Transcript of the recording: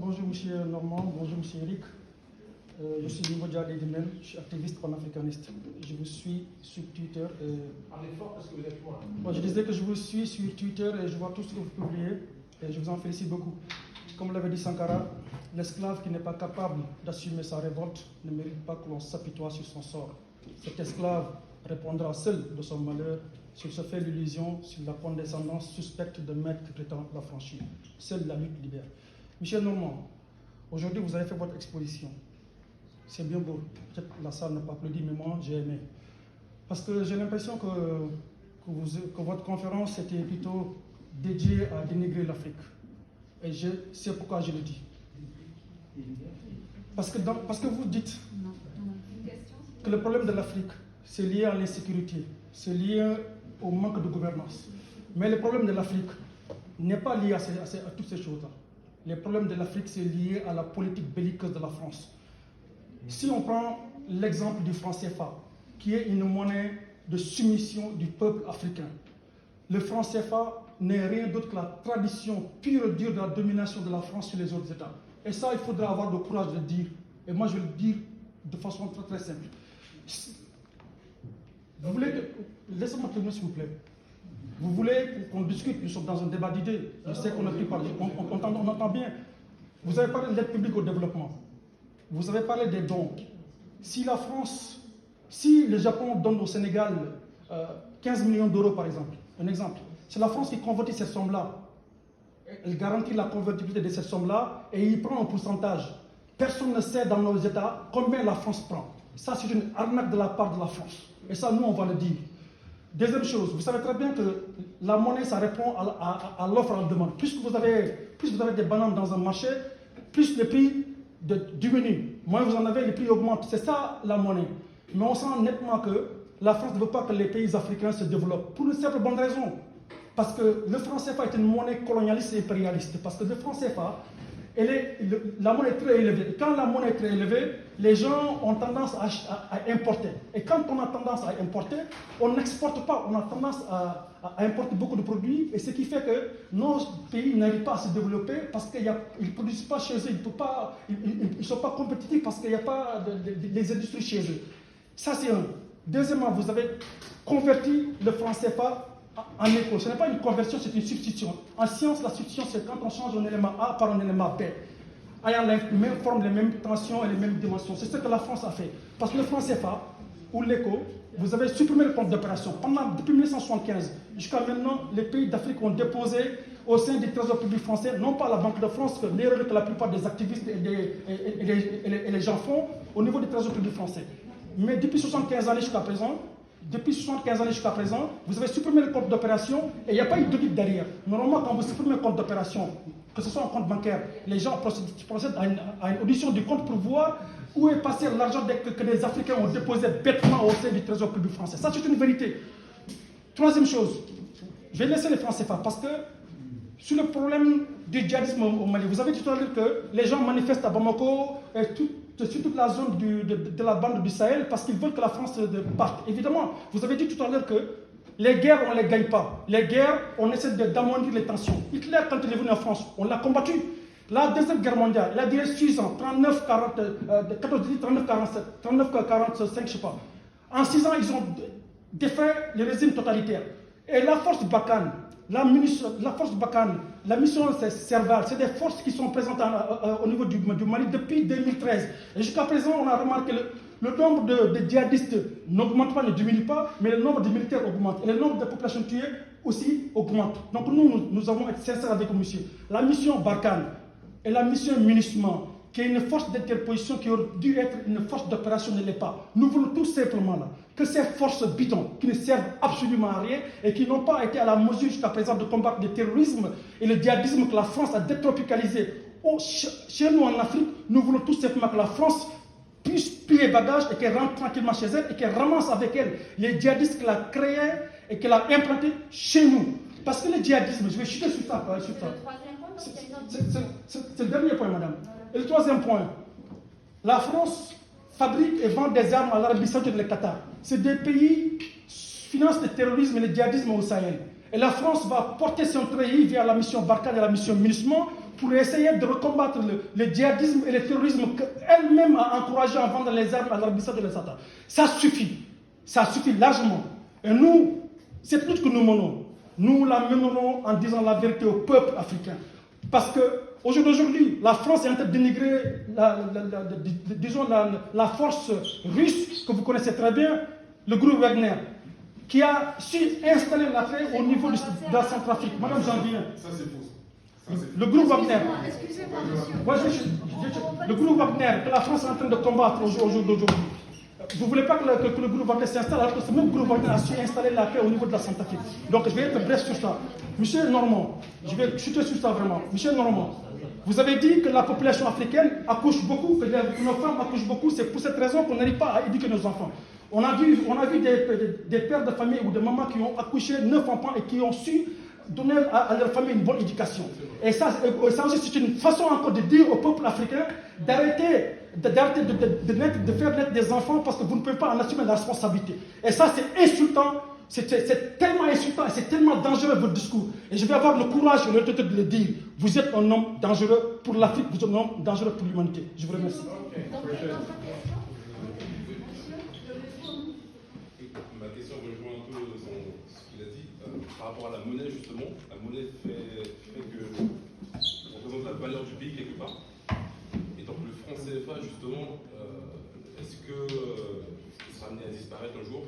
bonjour Monsieur Normand, bonjour Monsieur Eric. Je suis Nimbo Diadé-Dimel, je suis activiste panafricaniste. Je vous suis sur Twitter. Parlez fort parce que vous êtes loin. Bon, je disais que je vous suis sur Twitter et je vois tout ce que vous publiez et je vous en félicite beaucoup. Comme l'avait dit Sankara, l'esclave qui n'est pas capable d'assumer sa révolte ne mérite pas que l'on s'apitoie sur son sort. Cet esclave répondra seul de son malheur s'il se fait l'illusion sur la condescendance suspecte de maître qui prétend l'affranchir. Seule la lutte libère. Michel Normand, aujourd'hui vous avez fait votre exposition. C'est bien beau. Peut-être la salle n'a pas applaudi, mais moi j'ai aimé. Parce que j'ai l'impression que votre conférence était plutôt dédiée à dénigrer l'Afrique. Et c'est pourquoi je le dis. Parce que vous dites que le problème de l'Afrique, c'est lié à l'insécurité, c'est lié au manque de gouvernance. Mais le problème de l'Afrique n'est pas lié à toutes ces choses-là. Le problème de l'Afrique, c'est lié à la politique belliqueuse de la France. Si on prend l'exemple du franc CFA, qui est une monnaie de soumission du peuple africain, le franc CFA n'est rien d'autre que la tradition pure et dure de la domination de la France sur les autres États. Et ça, il faudra avoir le courage de le dire. Et moi, je vais le dire de façon très très simple. Vous voulez que... Laissez-moi terminer, s'il vous plaît. Vous voulez qu'on discute, nous sommes dans un débat d'idées. Je sais qu'on a pris par... on entend bien. Vous avez parlé de l'aide publique au développement. Vous avez parlé des dons. Si la France, si le Japon donne au Sénégal 15 millions d'euros par exemple, un exemple, c'est la France qui convertit cette somme-là. Elle garantit la convertibilité de cette somme-là et il prend un pourcentage. Personne ne sait dans nos États combien la France prend. Ça, c'est une arnaque de la part de la France. Et ça, nous, on va le dire. Deuxième chose, vous savez très bien que la monnaie, ça répond à l'offre et à la demande. Plus vous avez des bananes dans un marché, plus les prix diminuent. Moins vous en avez, les prix augmentent. C'est ça la monnaie. Mais on sent nettement que la France ne veut pas que les pays africains se développent. Pour une simple bonne raison. Parce que le franc CFA est une monnaie colonialiste et impérialiste. Parce que le franc CFA, la monnaie est très élevée. Et quand la monnaie est très élevée, les gens ont tendance à importer. Et quand on a tendance à importer, on n'exporte pas. On a tendance à importer beaucoup de produits. Et ce qui fait que nos pays n'arrivent pas à se développer parce qu'ils ne produisent pas chez eux. Ils ne sont pas compétitifs parce qu'il n'y a pas les industries chez eux. Ça, c'est un. Deuxièmement, vous avez converti le franc CFA en écho. Ce n'est pas une conversion, c'est une substitution. En science, la substitution, c'est quand on change un élément A par un élément B, ayant la même forme, les mêmes tensions et les mêmes dimensions. C'est ce que la France a fait. Parce que le franc CFA, ou l'écho, vous avez supprimé le compte d'opération. Depuis 1975 jusqu'à maintenant, les pays d'Afrique ont déposé au sein du Trésor public français, non pas à la Banque de France, que l'erreur que la plupart des activistes et les gens font, au niveau du Trésor public français. Mais depuis 75 années jusqu'à présent, vous avez supprimé le compte d'opération et il n'y a pas eu d'audit derrière. Normalement, quand vous supprimez un compte d'opération, que ce soit un compte bancaire, les gens procèdent à une audition du compte pour voir où est passé l'argent que les Africains ont déposé bêtement au sein du Trésor public français. Ça, c'est une vérité. Troisième chose, je vais laisser les francs CFA parce que sur le problème du djihadisme au Mali, vous avez dit tout à l'heure que les gens manifestent à Bamako et sur toute la zone de la bande du Sahel parce qu'ils veulent que la France parte. Évidemment, vous avez dit tout à l'heure que les guerres, on ne les gagne pas. Les guerres, on essaie d'amoindrir les tensions. Hitler, quand il est venu en France, on l'a combattu. La Deuxième Guerre mondiale, il a duré 6 ans, 39-45, je ne sais pas. En 6 ans, ils ont défait le régime totalitaire. Et la force Barkhane, la mission c'est Serval, c'est des forces qui sont présentes au niveau du Mali depuis 2013. Et jusqu'à présent, on a remarqué le nombre de djihadistes n'augmente pas, ne diminue pas, mais le nombre de militaires augmente. Et le nombre de populations tuées aussi augmente. Donc nous avons été sincères avec le monsieur. La mission Barkhane et la mission MINUSMA, qui est une force d'interposition qui aurait dû être une force d'opération, ne l'est pas. Nous voulons tout simplement là que ces forces bidons, qui ne servent absolument à rien et qui n'ont pas été à la mesure jusqu'à présent de combattre le terrorisme et le djihadisme que la France a détropicalisé. Chez nous en Afrique, nous voulons tout simplement que la France puisse plier les bagages et qu'elle rentre tranquillement chez elle et qu'elle ramasse avec elle les djihadistes qu'elle a créés et qu'elle a implantés chez nous. Parce que le djihadisme, je vais chuter sur ça. C'est le dernier point, madame. Et le troisième point, la France fabrique et vend des armes à l'Arabie Saoudite et le Qatar. C'est des pays qui financent le terrorisme et le djihadisme au Sahel. Et la France va porter son treillis via la mission Barkhane et la mission MINUSMA pour essayer de combattre le djihadisme et le terrorisme qu'elle-même a encouragé à vendre les armes à l'Arabie Saoudite et les États. Ça suffit largement. Et nous, cette lutte que nous menons, nous la mènerons en disant la vérité au peuple africain. Parce qu'aujourd'hui, la France est en train de dénigrer la force russe, que vous connaissez très bien, le groupe Wagner, qui a su installer la paix au niveau de la Centrafrique. Madame Janvier. Ça, c'est faux. Le groupe Wagner. Excusez-moi, monsieur. Le groupe Wagner, que la France est en train de combattre aujourd'hui. Vous ne voulez pas que le groupe Wagner s'installe, alors que ce même groupe Wagner a su installer la paix au niveau de la Centrafrique. Donc je vais être bref sur ça. Monsieur Normand, je vais chuter sur ça vraiment. Monsieur Normand, vous avez dit que la population africaine accouche beaucoup, que nos femmes accouchent beaucoup. C'est pour cette raison qu'on n'arrive pas à éduquer nos enfants. On a vu des pères de famille ou des mamans qui ont accouché 9 enfants et qui ont su donner à leur famille une bonne éducation. Et ça aussi, c'est une façon encore de dire au peuple africain d'arrêter de faire naître des enfants parce que vous ne pouvez pas en assumer la responsabilité. Et ça, c'est insultant, c'est tellement insultant et c'est tellement dangereux votre discours. Et je vais avoir le courage et l'autorité de le dire. Vous êtes un homme dangereux pour l'Afrique, vous êtes un homme dangereux pour l'humanité. Je vous remercie. Ma question rejoint un peu ce qu'il a dit. Par rapport à la monnaie, justement, la monnaie fait que représente la valeur du pays quelque part. Et donc le franc CFA, justement, est-ce que il sera amené à disparaître un jour?